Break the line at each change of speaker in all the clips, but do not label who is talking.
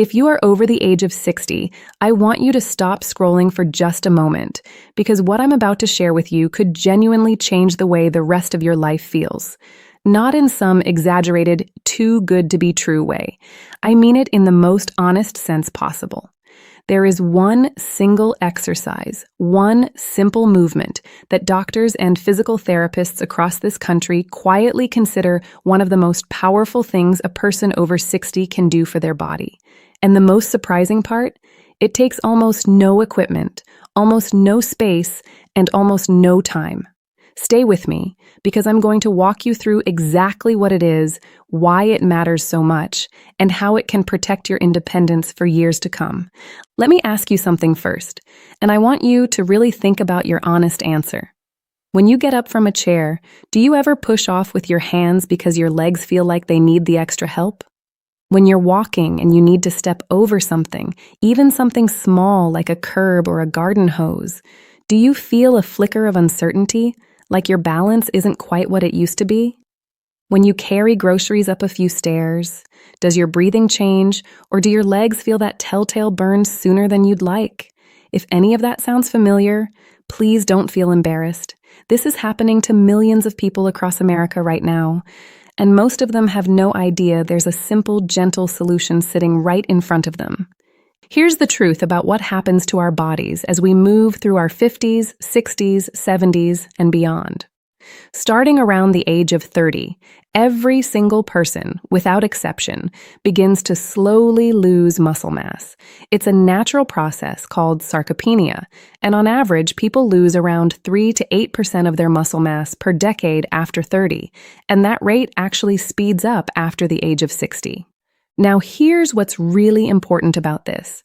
If you are over the age of 60, I want you to stop scrolling for just a moment, because what I'm about to share with you could genuinely change the way the rest of your life feels. Not in some exaggerated, too good to be true way. I mean it in the most honest sense possible. There is one single exercise, one simple movement that doctors and physical therapists across this country quietly consider one of the most powerful things a person over 60 can do for their body. And the most surprising part? It takes almost no equipment, almost no space, and almost no time. Stay with me, because I'm going to walk you through exactly what it is, why it matters so much, and how it can protect your independence for years to come. Let me ask you something first, and I want you to really think about your honest answer. When you get up from a chair, do you ever push off with your hands because your legs feel like they need the extra help? When you're walking and you need to step over something, even something small like a curb or a garden hose, do you feel a flicker of uncertainty, like your balance isn't quite what it used to be? When you carry groceries up a few stairs, does your breathing change, or do your legs feel that telltale burn sooner than you'd like? If any of that sounds familiar, please don't feel embarrassed. This is happening to millions of people across America right now, and most of them have no idea there's a simple, gentle solution sitting right in front of them. Here's the truth about what happens to our bodies as we move through our 50s, 60s, 70s, and beyond. Starting around the age of 30, every single person, without exception, begins to slowly lose muscle mass. It's a natural process called sarcopenia, and on average, people lose around 3 to 8% of their muscle mass per decade after 30, and that rate actually speeds up after the age of 60. Now, here's what's really important about this.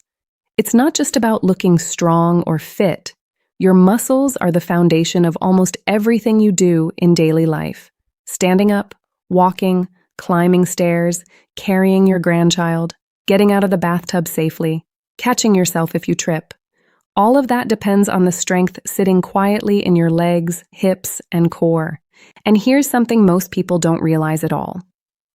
It's not just about looking strong or fit. Your muscles are the foundation of almost everything you do in daily life. Standing up, walking, climbing stairs, carrying your grandchild, getting out of the bathtub safely, catching yourself if you trip. All of that depends on the strength sitting quietly in your legs, hips, and core. And here's something most people don't realize at all.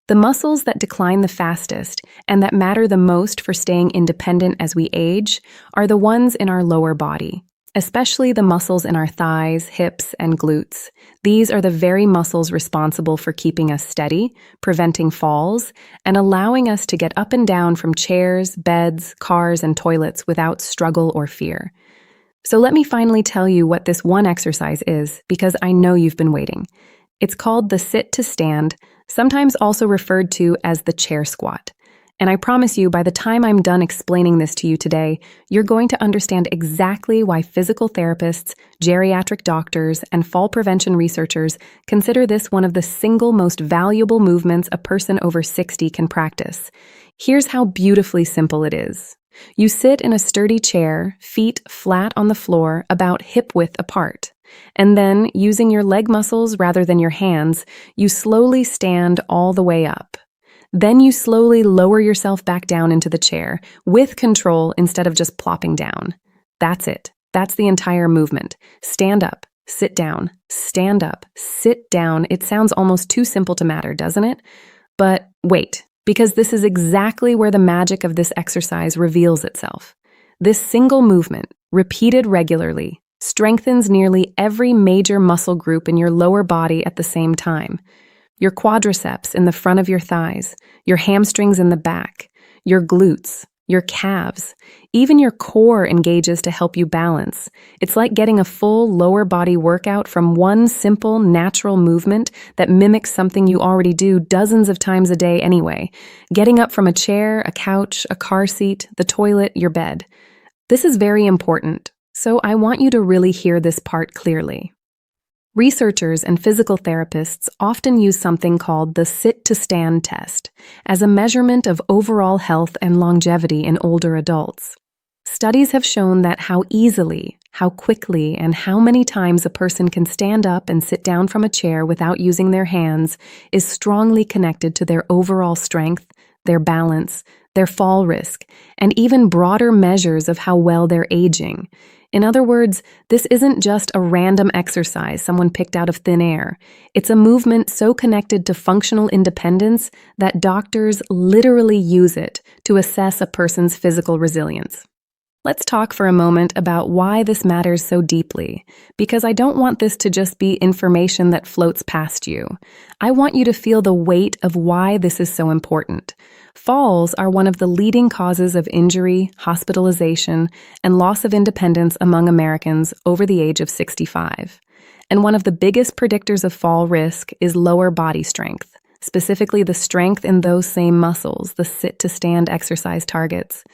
The muscles that decline the fastest and that matter the most for staying independent as we age are the ones in our lower body, especially the muscles in our thighs, hips, and glutes. These are the very muscles responsible for keeping us steady, preventing falls, and allowing us to get up and down from chairs, beds, cars, and toilets without struggle or fear. So let me finally tell you what this one exercise is, because I know you've been waiting. It's called the sit to stand, sometimes also referred to as the chair squat. And I promise you, by the time I'm done explaining this to you today, you're going to understand exactly why physical therapists, geriatric doctors, and fall prevention researchers consider this one of the single most valuable movements a person over 60 can practice. Here's how beautifully simple it is. You sit in a sturdy chair, feet flat on the floor, about hip-width apart. And then, using your leg muscles rather than your hands, you slowly stand all the way up. Then you slowly lower yourself back down into the chair, with control instead of just plopping down. That's it. That's the entire movement. Stand up, sit down, stand up, sit down. It sounds almost too simple to matter, doesn't it? But wait, because this is exactly where the magic of this exercise reveals itself. This single movement, repeated regularly, strengthens nearly every major muscle group in your lower body at the same time. Your quadriceps in the front of your thighs, your hamstrings in the back, your glutes, your calves, even your core engages to help you balance. It's like getting a full lower body workout from one simple, natural movement that mimics something you already do dozens of times a day anyway. Getting up from a chair, a couch, a car seat, the toilet, your bed. This is very important. So I want you to really hear this part clearly. Researchers and physical therapists often use something called the sit-to-stand test as a measurement of overall health and longevity in older adults. Studies have shown that how easily, how quickly, and how many times a person can stand up and sit down from a chair without using their hands is strongly connected to their overall strength, their balance, their fall risk, and even broader measures of how well they're aging. In other words, this isn't just a random exercise someone picked out of thin air. It's a movement so connected to functional independence that doctors literally use it to assess a person's physical resilience. Let's talk for a moment about why this matters so deeply, because I don't want this to just be information that floats past you. I want you to feel the weight of why this is so important. Falls are one of the leading causes of injury, hospitalization, and loss of independence among Americans over the age of 65. And one of the biggest predictors of fall risk is lower body strength, specifically the strength in those same muscles, the sit-to-stand exercise targets.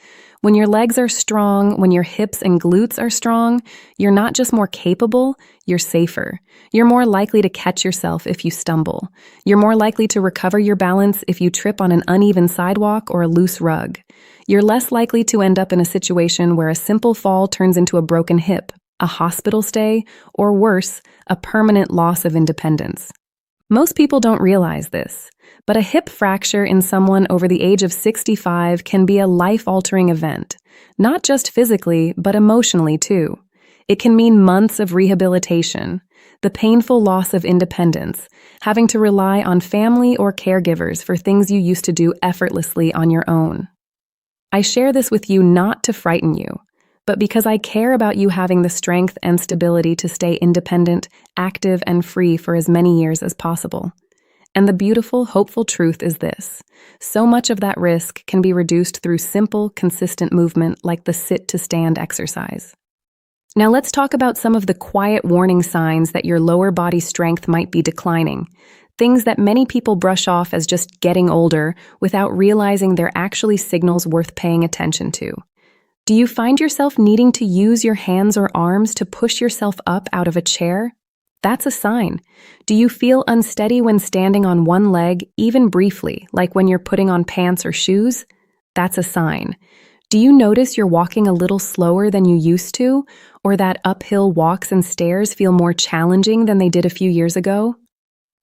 When your legs are strong, when your hips and glutes are strong, you're not just more capable, you're safer. You're more likely to catch yourself if you stumble. You're more likely to recover your balance if you trip on an uneven sidewalk or a loose rug. You're less likely to end up in a situation where a simple fall turns into a broken hip, a hospital stay, or worse, a permanent loss of independence. Most people don't realize this, but a hip fracture in someone over the age of 65 can be a life-altering event, not just physically, but emotionally too. It can mean months of rehabilitation, the painful loss of independence, having to rely on family or caregivers for things you used to do effortlessly on your own. I share this with you not to frighten you, but because I care about you having the strength and stability to stay independent, active, and free for as many years as possible. And the beautiful, hopeful truth is this: so much of that risk can be reduced through simple, consistent movement like the sit-to-stand exercise. Now let's talk about some of the quiet warning signs that your lower body strength might be declining, things that many people brush off as just getting older without realizing they're actually signals worth paying attention to. Do you find yourself needing to use your hands or arms to push yourself up out of a chair? That's a sign. Do you feel unsteady when standing on one leg, even briefly, like when you're putting on pants or shoes? That's a sign. Do you notice you're walking a little slower than you used to, or that uphill walks and stairs feel more challenging than they did a few years ago?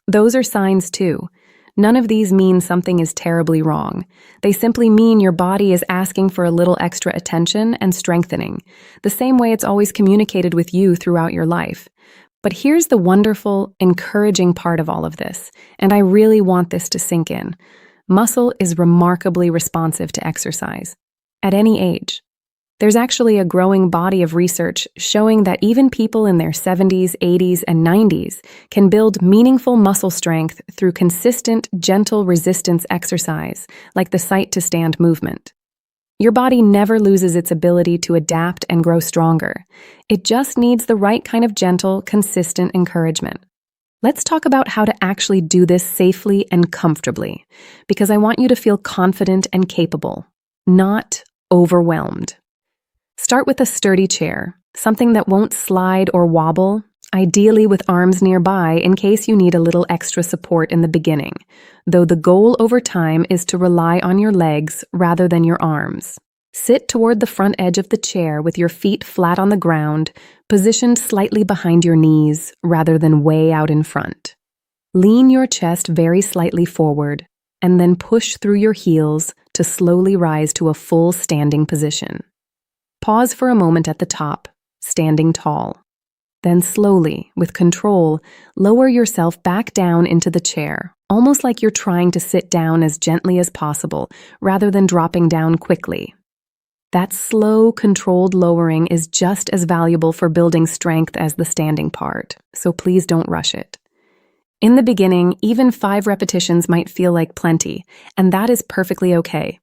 Those are signs too. None of these mean something is terribly wrong. They simply mean your body is asking for a little extra attention and strengthening, the same way it's always communicated with you throughout your life. But here's the wonderful, encouraging part of all of this, and I really want this to sink in. Muscle is remarkably responsive to exercise, at any age. There's actually a growing body of research showing that even people in their 70s, 80s, and 90s can build meaningful muscle strength through consistent, gentle resistance exercise, like the sit-to-stand movement. Your body never loses its ability to adapt and grow stronger. It just needs the right kind of gentle, consistent encouragement. Let's talk about how to actually do this safely and comfortably, because I want you to feel confident and capable, not overwhelmed. Start with a sturdy chair, something that won't slide or wobble, ideally with arms nearby in case you need a little extra support in the beginning, though the goal over time is to rely on your legs rather than your arms. Sit toward the front edge of the chair with your feet flat on the ground, positioned slightly behind your knees rather than way out in front. Lean your chest very slightly forward, and then push through your heels to slowly rise to a full standing position. Pause for a moment at the top, standing tall. Then slowly, with control, lower yourself back down into the chair, almost like you're trying to sit down as gently as possible, rather than dropping down quickly. That slow, controlled lowering is just as valuable for building strength as the standing part, so please don't rush it. In the beginning, even 5 repetitions might feel like plenty, and that is perfectly okay.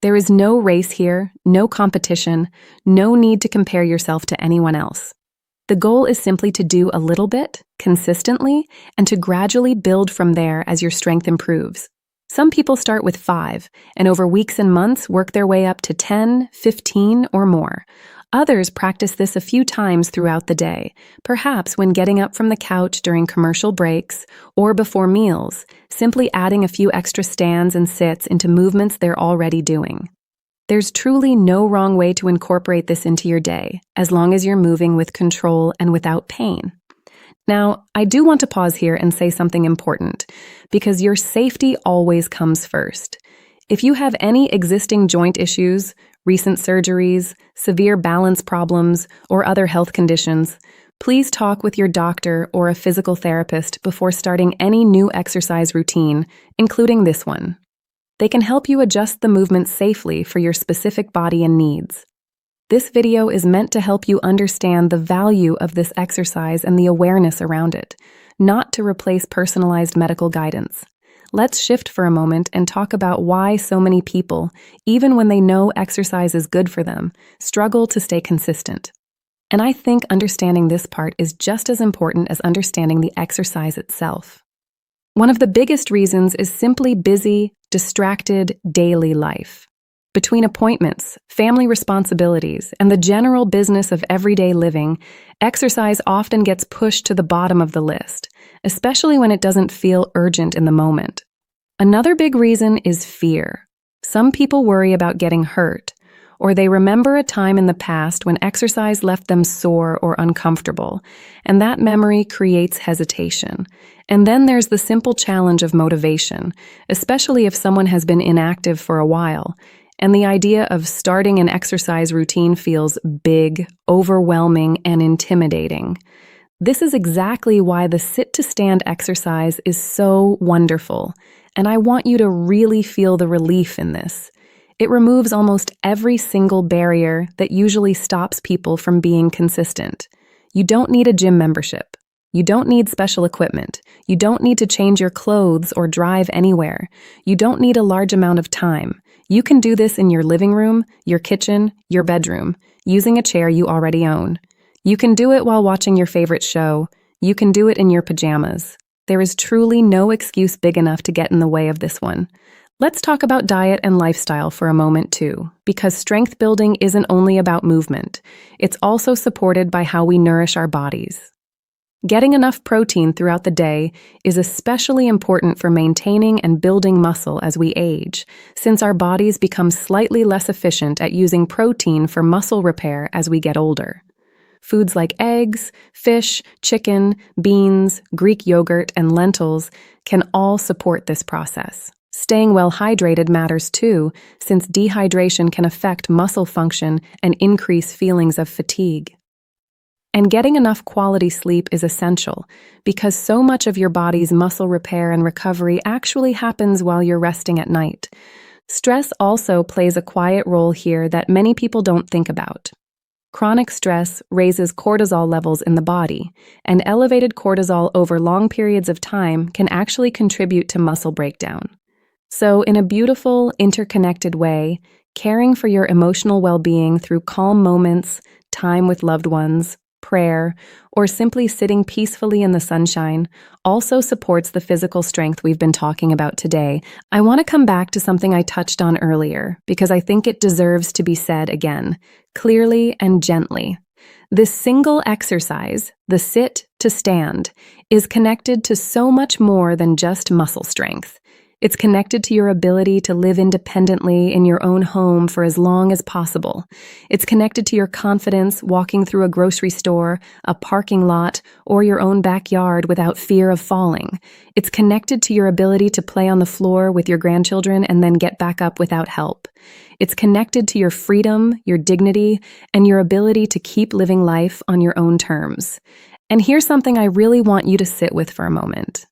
There is no race here, no competition, no need to compare yourself to anyone else. The goal is simply to do a little bit, consistently, and to gradually build from there as your strength improves. Some people start with 5, and over weeks and months work their way up to 10, 15, or more. Others practice this a few times throughout the day, perhaps when getting up from the couch during commercial breaks or before meals, simply adding a few extra stands and sits into movements they're already doing. There's truly no wrong way to incorporate this into your day, as long as you're moving with control and without pain. Now, I do want to pause here and say something important, because your safety always comes first. If you have any existing joint issues, recent surgeries, severe balance problems, or other health conditions, please talk with your doctor or a physical therapist before starting any new exercise routine, including this one. They can help you adjust the movement safely for your specific body and needs. This video is meant to help you understand the value of this exercise and the awareness around it, not to replace personalized medical guidance. Let's shift for a moment and talk about why so many people, even when they know exercise is good for them, struggle to stay consistent. And I think understanding this part is just as important as understanding the exercise itself. One of the biggest reasons is simply busy, distracted daily life. Between appointments, family responsibilities, and the general business of everyday living, exercise often gets pushed to the bottom of the list, especially when it doesn't feel urgent in the moment. Another big reason is fear. Some people worry about getting hurt, or they remember a time in the past when exercise left them sore or uncomfortable, and that memory creates hesitation. And then there's the simple challenge of motivation, especially if someone has been inactive for a while, and the idea of starting an exercise routine feels big, overwhelming, and intimidating. This is exactly why the sit-to-stand exercise is so wonderful, and I want you to really feel the relief in this. It removes almost every single barrier that usually stops people from being consistent. You don't need a gym membership. You don't need special equipment. You don't need to change your clothes or drive anywhere. You don't need a large amount of time. You can do this in your living room, your kitchen, your bedroom, using a chair you already own. You can do it while watching your favorite show. You can do it in your pajamas. There is truly no excuse big enough to get in the way of this one. Let's talk about diet and lifestyle for a moment too, because strength building isn't only about movement. It's also supported by how we nourish our bodies. Getting enough protein throughout the day is especially important for maintaining and building muscle as we age, since our bodies become slightly less efficient at using protein for muscle repair as we get older. Foods like eggs, fish, chicken, beans, Greek yogurt, and lentils can all support this process. Staying well hydrated matters too, since dehydration can affect muscle function and increase feelings of fatigue. And getting enough quality sleep is essential, because so much of your body's muscle repair and recovery actually happens while you're resting at night. Stress also plays a quiet role here that many people don't think about. Chronic stress raises cortisol levels in the body, and elevated cortisol over long periods of time can actually contribute to muscle breakdown. So, in a beautiful, interconnected way, caring for your emotional well-being through calm moments, time with loved ones, prayer, or simply sitting peacefully in the sunshine also supports the physical strength we've been talking about today. I want to come back to something I touched on earlier because I think it deserves to be said again, clearly and gently. This single exercise, the sit to stand, is connected to so much more than just muscle strength. It's connected to your ability to live independently in your own home for as long as possible. It's connected to your confidence walking through a grocery store, a parking lot, or your own backyard without fear of falling. It's connected to your ability to play on the floor with your grandchildren and then get back up without help. It's connected to your freedom, your dignity, and your ability to keep living life on your own terms. And here's something I really want you to sit with for a moment.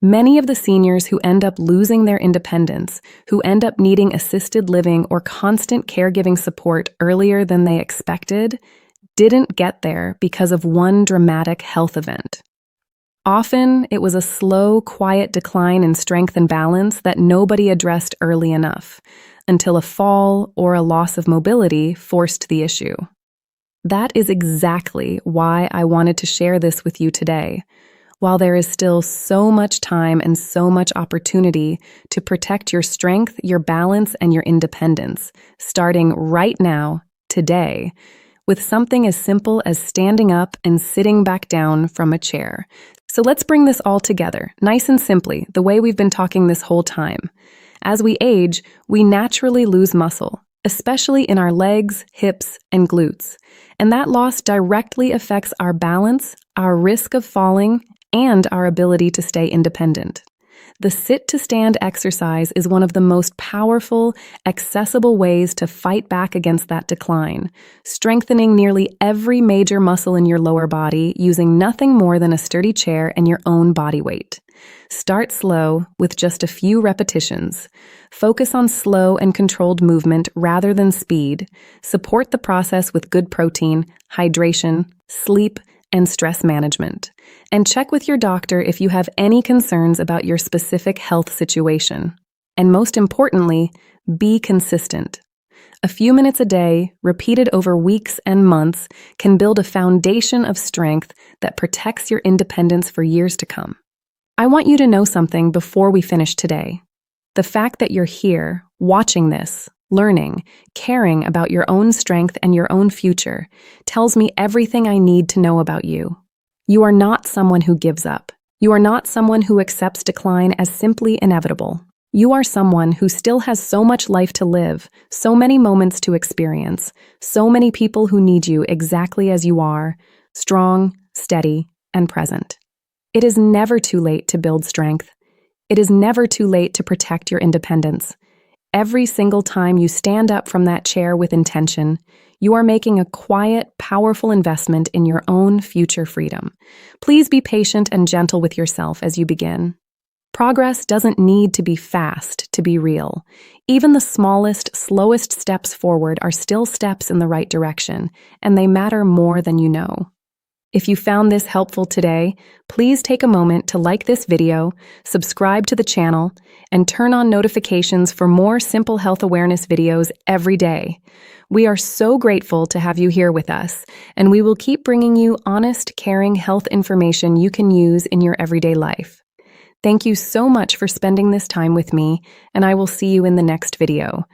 Many of the seniors who end up losing their independence, who end up needing assisted living or constant caregiving support earlier than they expected, didn't get there because of one dramatic health event. Often, it was a slow, quiet decline in strength and balance that nobody addressed early enough, until a fall or a loss of mobility forced the issue. That is exactly why I wanted to share this with you today. While there is still so much time and so much opportunity to protect your strength, your balance, and your independence, starting right now, today, with something as simple as standing up and sitting back down from a chair. So let's bring this all together, nice and simply, the way we've been talking this whole time. As we age, we naturally lose muscle, especially in our legs, hips, and glutes. And that loss directly affects our balance, our risk of falling, and our ability to stay independent. The sit-to-stand exercise is one of the most powerful, accessible ways to fight back against that decline, strengthening nearly every major muscle in your lower body using nothing more than a sturdy chair and your own body weight. Start slow with just a few repetitions. Focus on slow and controlled movement rather than speed. Support the process with good protein, hydration, sleep, and stress management. And check with your doctor if you have any concerns about your specific health situation. And most importantly, be consistent. A few minutes a day, repeated over weeks and months, can build a foundation of strength that protects your independence for years to come. I want you to know something before we finish today. The fact that you're here, watching this, learning, caring about your own strength and your own future, tells me everything I need to know about you. You are not someone who gives up. You are not someone who accepts decline as simply inevitable. You are someone who still has so much life to live, so many moments to experience, so many people who need you exactly as you are, strong, steady, and present. It is never too late to build strength. It is never too late to protect your independence. Every single time you stand up from that chair with intention, you are making a quiet, powerful investment in your own future freedom. Please be patient and gentle with yourself as you begin. Progress doesn't need to be fast to be real. Even the smallest, slowest steps forward are still steps in the right direction, and they matter more than you know. If you found this helpful today, please take a moment to like this video, subscribe to the channel, and turn on notifications for more simple health awareness videos every day. We are so grateful to have you here with us, and we will keep bringing you honest, caring health information you can use in your everyday life. Thank you so much for spending this time with me, and I will see you in the next video.